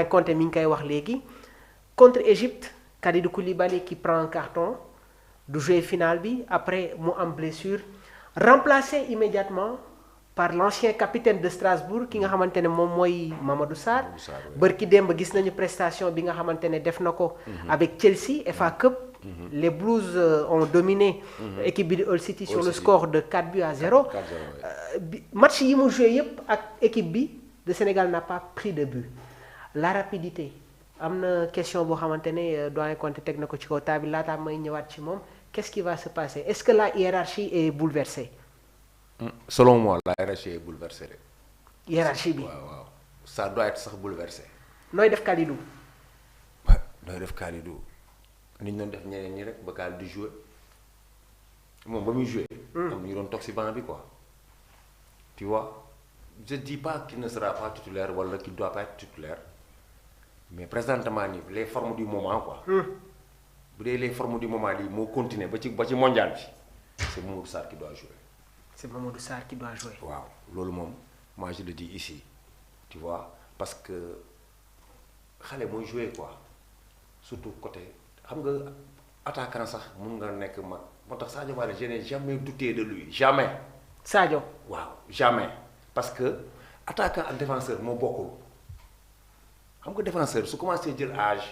Conte mi ngi koy wax léegi contre Égypte Kalidou Koulibaly qui prend un carton du jouer finale bi après mu am blessure remplacé immédiatement par l'ancien capitaine de Strasbourg ki nga xamante ne moom mooy Mamadou Sarr bërki démb gis nañu prestation bi nga xamante ne def na ko avec Chelsea FA Cup. Les Blues ont dominé équipe bi di Hull City sur le score de 4-0. Match yi mu joué yépp ak équipe bi le Sénégal n'a pas pris de but. La rapidité am na question boo xamante ne doyen Conte teg na ko ci kaw table laataa may ñëwaat ci moom qu'est-ce qui va se passer est-ce que la hiérarchie est bouleversée. Selon moi la hiérarchie est bouleversée rek. hiérarchie bi waaw ça doit être sax bouleversé. nooy def Kalidou. nooy def Kalidou ni ñu doon def ñeneen ñi rek ba Kalidou di jouer moom ba muy jouer. am na ñu doon toog ci banc bi quoi. tu vois je dis pas qu'il ne sera pas titulaire wala qu'il doit pas être titulaire mais présentement nii les formes du moment quoi. bu dee les formes du moment lii moo continuer ba ci mondial bi c'est Mamadou Sarr qui doit jouer. c'est Mamadou Sarr qui doit jouer. waaw loolu moom moi je le dis ici tu vois parce que xale mooy jouer quoi surtout côté xam nga attaquant sax mun nga nekk mag moo tax Sadio Mané je n'ai jamais douté de lui jamais. Sadio. waaw jamais parce que attaquant ak défenseur moo bokkul xam nga défenseur su commencé jël âge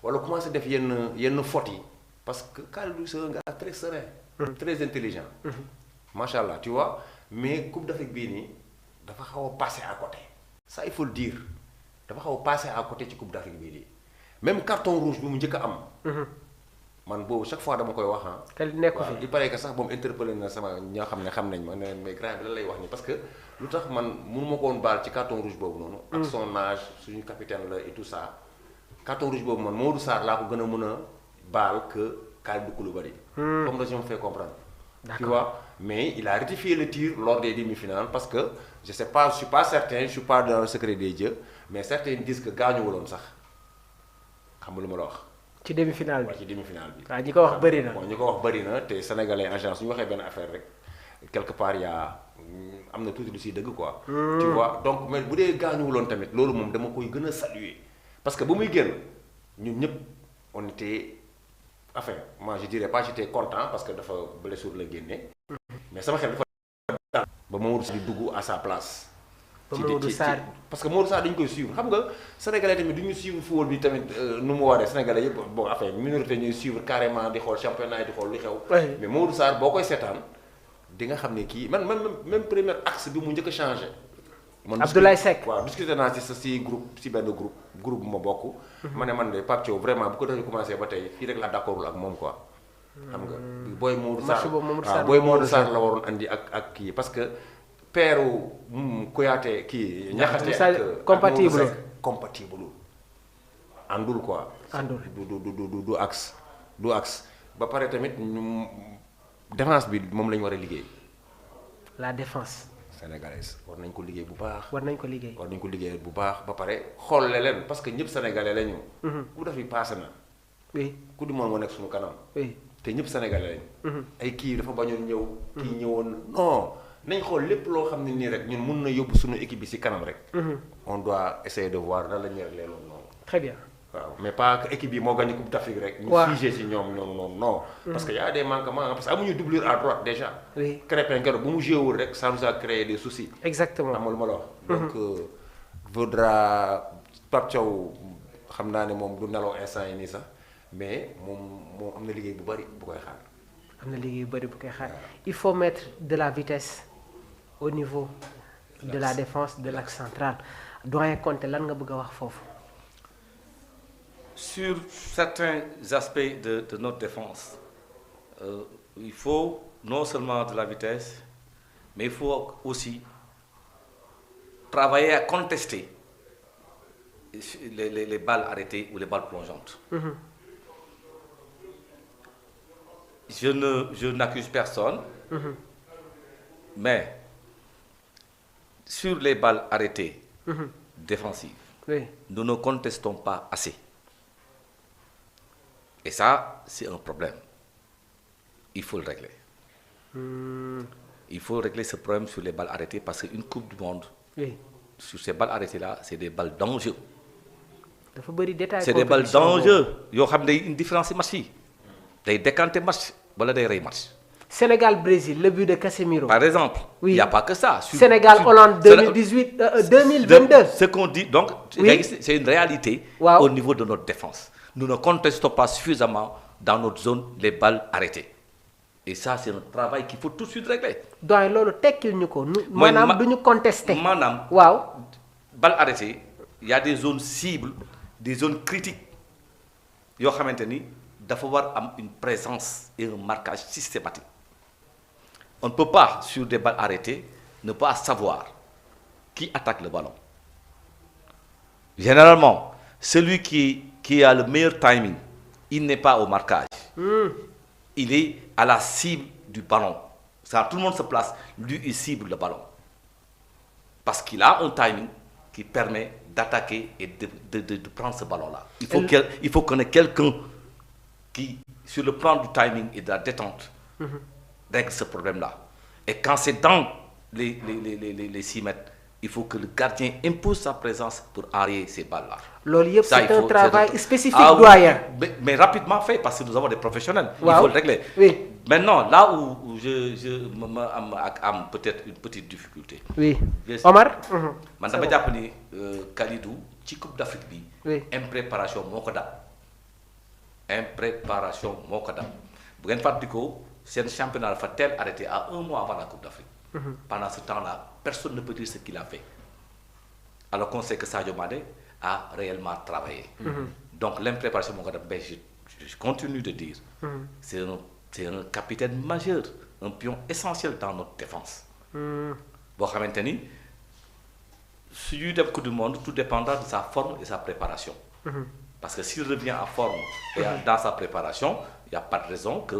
wala commencé def yenn fautes yi parce que Kalidou c'est un gars très serein. très intelligent. macha allah tu vois mais Coupe d'Afrique bii nii dafa xaw a passé à côté. ça il faut le dire dafa xaw a passé à côté ci Coupe d'Afrique bii nii même carton rouge bi mu njëkk a am. man boobu chaque fois dama koy wax ah. te nekku fi il paraît que sax moom interpellé na sama ñoo xam ne xam nañ ma ne leen mais grand bi lan lay wax nii parce que lu tax man mënu ma ko woon baal ci carton rouge boobu noonu. ak son âge suñu capitaine la et tout ça. carton rouge boobu man Mamadou Sarr laa ko gën a mën a baal que Kalidou Koulibaly. comme je me fais comprendre. tu vois mais il a rectifié le tir lors des demi-finales parce que je sais pas je suis pas certain je suis pas dans le secret des dieux mais certains disent que gaañuwuloon sax xam nga lu ma la wax. ci demi-finale bi ci demi-finale bi. waaw ñi ko wax bëri na. bon ñi ko wax bëri na te sénégalais en général su ñu waxee benn affaire rek quelque part am na tuuti lu siy dëgg quoi. tu vois donc mais bu dee gaañuwuloon tamit loolu moom dama koy gën a saluer parce que bu muy génn ñun ñëpp on était. enfin moi je dirais pas j'étais content parce que dafa blessure la génne mais sama xel dafa dal ba Mamadou Sarr di dugg à sa place. Mamadou Sarr parce que Mamadou Sarr dañu koy suivre xam nga sénégalais tamit du ñu suivre football bi tamit nu mu waree sénégalais yëpp bon enfin minorité ñuy suivre carrément di xool championnat yi di xool lu xew. mais Mamadou Sarr boo koy seetaan di nga xam ne kii man même premier axe bi mu njëkk a changé. man Abdoulaye Seck waaw discuté naa si groupe si benn groupe bu ma bokk. ma ne man de Pape Thiaw vraiment bu ko defee commencé ba tey fii rek laa d'accordul ak moom quoi. xam nga booy Mamadou Sarr waaw booy Mamadou Sarr la waroon andi ak kii parce que père Kouyaté kii. ñaxate ak compatible àndul quoi. àndul du axe ba pare tamit défense bi moom la ñu war a liggéey. la défense. sénégalaise war nañ ko liggéey bu baax. war nañ ko liggéey bu baax ba pare xool leen parce que ñëpp sénégalais lañu. ku def yi passé na. oui ku du moom moo nekk suñu kanam. oui te ñëpp sénégalais lañu. ay kii dafa bañoon ñëw. kii ñëwoon non nañ xool lépp loo xam ne nii rek ñun mun na yóbbu suñu équipe bi ci kanam rek. on doit essayer de voir nan la ñuy réglé loolu noonu. très bien. waaw mais pas que équipe bi moo gagné coupe d'Afrique rek. ñu figé ci ñoom noonu non. parce que y a des manquements parce que amuñu doublure à droite déjà. oui Crépin keroog bu mu joué wul rek ça nous a créé des soucis. exactement amul ma la wax. donc vaudra Pape Thiaw xam naa ne moom du nelaw instant yi nii sax mais moom am na liggéey bu bari bu koy xaar. il faut mettre de la vitesse au niveau de la défense de l'axe central doyen Conte lan nga bëgg a wax foofu. Sur certains aspects de notre défense, il faut non seulement de la vitesse, mais il faut aussi travailler à contester les balles arrêtées ou les balles plongeantes. Je n'accuse personne, mais sur les balles arrêtées défensives, nous ne contestons pas assez. Et ça, c'est un problème. Il faut le régler. Il faut régler ce problème sur les balles arrêtées parce qu'une Coupe du Monde, sur ces balles arrêtées-là, c'est des balles d'enjeu. dafa bëri détail. C'est des balles dangereuses yoo xam ne day une différence ci match yi day décanter match wala day rey match. Sénégal-Brésil, le but de Casemiro. Par exemple, Oui. il n'y a pas que ça. Sénégal-Hollande 2018, 2022. Ce qu'on dit, donc, Oui. c'est une réalité Wow. au niveau de notre défense. Nous ne contestons pas suffisamment dans notre zone les balles arrêtées. Et ça, c'est un travail qu'il faut tout de suite régler. doyen loolu tekkil ñu ko. Mooy maanaam du ñu contester. maanaam waaw. balles arrêtées, il y a des zones cibles, des zones critiques. yoo xamante ni dafa war am une présence et un marquage systématique. On ne peut pas, sur des balles arrêtées, ne pas savoir qui attaque le ballon. Généralement, celui qui a le meilleur timing, il n'est pas au marquage. Il est à la cible du ballon. Ça, tout le monde se place, lui, il cible le ballon. Parce qu'il a un timing qui permet d'attaquer et de prendre ce ballon-là. Il faut qu'on ait quelqu'un qui, sur le plan du timing et de la détente, règle ce problème-là. Et quand c'est dans les 6 mètres, il faut que le gardien impose sa présence pour enrayer ces balles-là. loolu yëpp Ça, c'est un travail spécifique, oui, doyen. mais rapidement fait, parce que nous avons des professionnels. Wow. Il faut le régler. Oui. Maintenant, là où je am peut-être une petite difficulté. Oui. Bien sûr. Omar. Man dama jàpp ni Kalidou ci Coupe d'Afrique bi. Oui. Impréparation moo ko dab. Impréparation moo ko dab. Bu ngeen fàttalikoo seen championnat dafa teel arrêté à 1 mois avant la Coupe d'Afrique. Pendant ce temps-là, personne ne peut dire ce qu'il a fait. Alors qu'on sait que Sadio Mané a réellement travaillé. Donc l'impréparation moo ko dab, mais je continue de dire. C'est un capitaine majeur, un pion essentiel dans notre défense. boo xamante ni su ñuy dem Coupe du Monde tout dépendra de sa forme et sa préparation. Parce que s'il revient en forme et dans sa préparation, il n'y a pas de raison que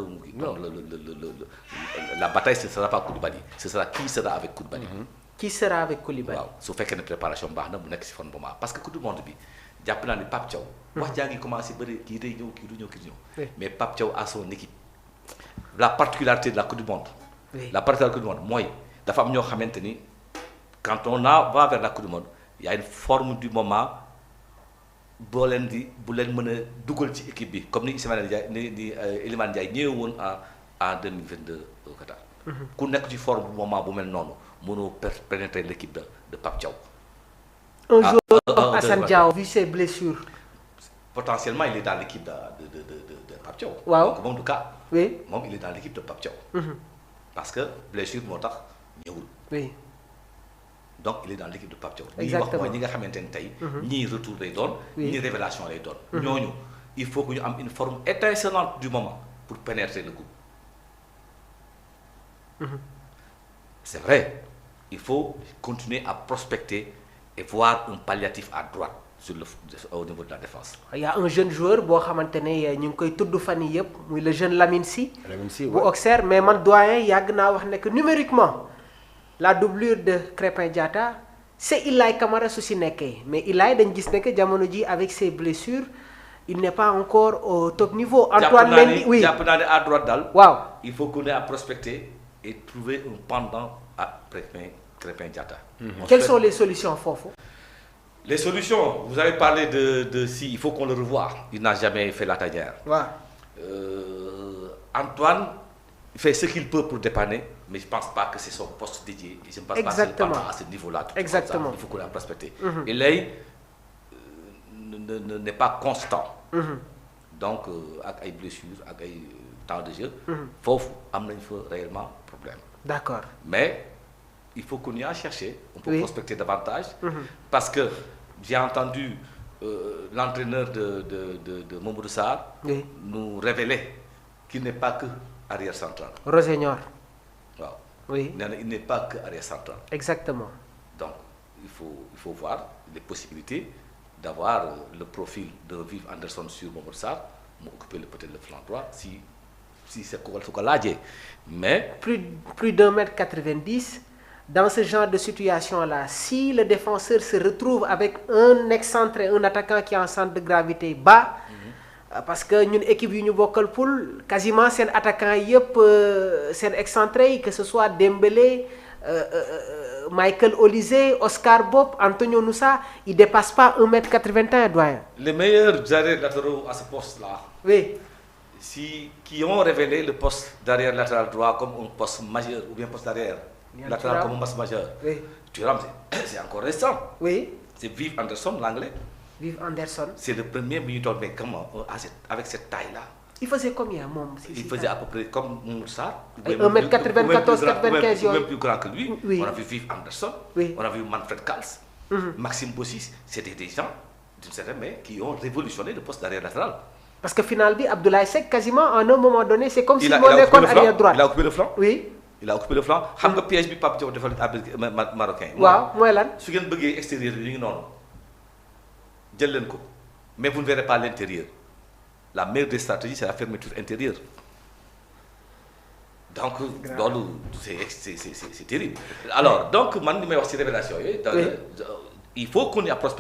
la bataille ce ne sera pas Koulibaly. Ce sera qui sera avec Koulibaly. Qui sera avec Koulibaly. waaw su fekkee ne préparation baax na mu nekk si forme bu baax parce que Coupe du Monde bi jàpp naa ne Pape Thiaw. wax jaa ngi commencé bëri kii day ñëw kii du ñëw kii du ñëw. mais Pape Thiaw a son équipe. La particularité de la Coupe du Monde. Oui. La particularité du monde mooy dafa am ñoo xamante ni quand on va vers la Coupe du Monde il y a une forme du moment boo leen di bu leen mën a dugal ci équipe bi comme ni Ismaïla Ndiaye ni Iliman Ndiaye ñëwee woon en 2022 au Qatar. ku nekk ci forme bu moment bu mel noonu mënoo pénétrer l'équipe de Pape Thiaw. Un joueur comme Assane Diao, vu ses blessures. Potentiellement il est dans l'équipe de Pape Thiaw. Waaw. Donc moom du cas. Oui. moom il est dans l'équipe de Pape Thiaw. Parce que blessure moo tax ñëwul. Oui. Donc il est dans l'équipe de Pape Thiaw. Exactement. ñi wax mooy ñi nga xamante ni tey. ñii retour lay doon. Oui. ñii révélation lay doon. ñooñu il faut que ñu am une forme étincelante du moment pour pénétrer le groupe. C'est vrai, il faut continuer à prospecter et voir un palliatif à droite au niveau de la défense. Il y a un jeune joueur boo xamante ne ñu ngi koy tudd fan yii yëpp muy le jeune Lamine Sy. Lamine Sy, bu ouais. Auxerre mais man doyen yàgg naa wax ne que numériquement la doublure de Crépin Diatta c'est Ilaay Camara su si nekkee mais Ilaay dañ gis ne que jamono ji avec ses blessures il n'est pas encore au top niveau. Antoine Mendy oui jàpp naa ne à droite daal. waaw. Il faut qu'on ait à prospecter et trouver un pendant à Crépin Diatta. Quelles sont les solutions foofu. Les solutions, vous avez parlé de si, il faut qu'on le revoie. Il n'a jamais fait la tanière. waaw. Antoine fait ce qu'il peut pour dépanner, mais je ne pense pas que c'est son poste dédié. Je ne pense Exactement. pas que c'est à ce niveau-là. tout Exactement. comme ça. Il faut qu'on ait prospecté. Et là, n'est pas constant. Donc, avec des blessures, avec des temps de jeu, il faut réellement problème. D'accord. Mais il faut qu'on y aille chercher, on peut Oui. prospecter davantage, parce que j'ai entendu l'entraîneur de Mamadou Sarr Oui. nous révéler qu'il n'est pas que arrière central. Rossignol. Waaw. Oui. Nee na il n'est pas que arrière central. Exactement. Donc il faut voir les possibilités d'avoir le profil d'un Vive Anderson sur Mamadou Sarr mu occuper peut-être le flanc droit si c'est ko su ko laajee mais Plus d'1m90. Dans ce genre de situation-là, si le défenseur se retrouve avec un excentré, un attaquant qui est en centre de gravité bas, parce que ñun équipe yu ñu bokkal poule quasiment seen attaquant yëpp seen excentré yi que ce soit Dembélé Michael Olise, Oscar Bob, Antonio Nusa, ils ne dépassent pas 1m81, doyen. Les meilleurs arrières latéraux à ce poste-là, Oui. qui ont révélé le poste d'arrière latéral droit comme un poste majeur, ou bien poste d'arrière latéral comme un poste majeur. Oui. Thuram, c'est encore récent. Oui. C'est Viv Anderson, l'anglais. Viv Anderson. C'est le premier milieu, mais comment, avec cette taille-là. Il faisait combien, mon Il faisait à peu près comme Moussa. 1m94, 95. Même plus grand que lui. Oui. On a vu Viv Anderson. Oui. On a vu Manfred Kals. Maxime Bossis. C'était des gens, d'une certaine manière, qui ont révolutionné le poste d'arrière latéral. Parce que finalement, Abdoulaye Seck, quasiment, à un moment donné, c'est comme si Il a on occupé le arrière flanc. droite. Il a occupé le flanc. Oui. Il a occupé le flanc. Xam nga piège bi Pape Diop defal marocain. Waaw, mooy lan? Su ngeen bëggee extérieur yi ngi noonu jël leen ko mais vous ne verrez pas l'intérieur. La meilleure des stratégies, c'est la fermeture intérieure. Donc, c'est terrible. Alors, donc, man, il faut qu'on y approche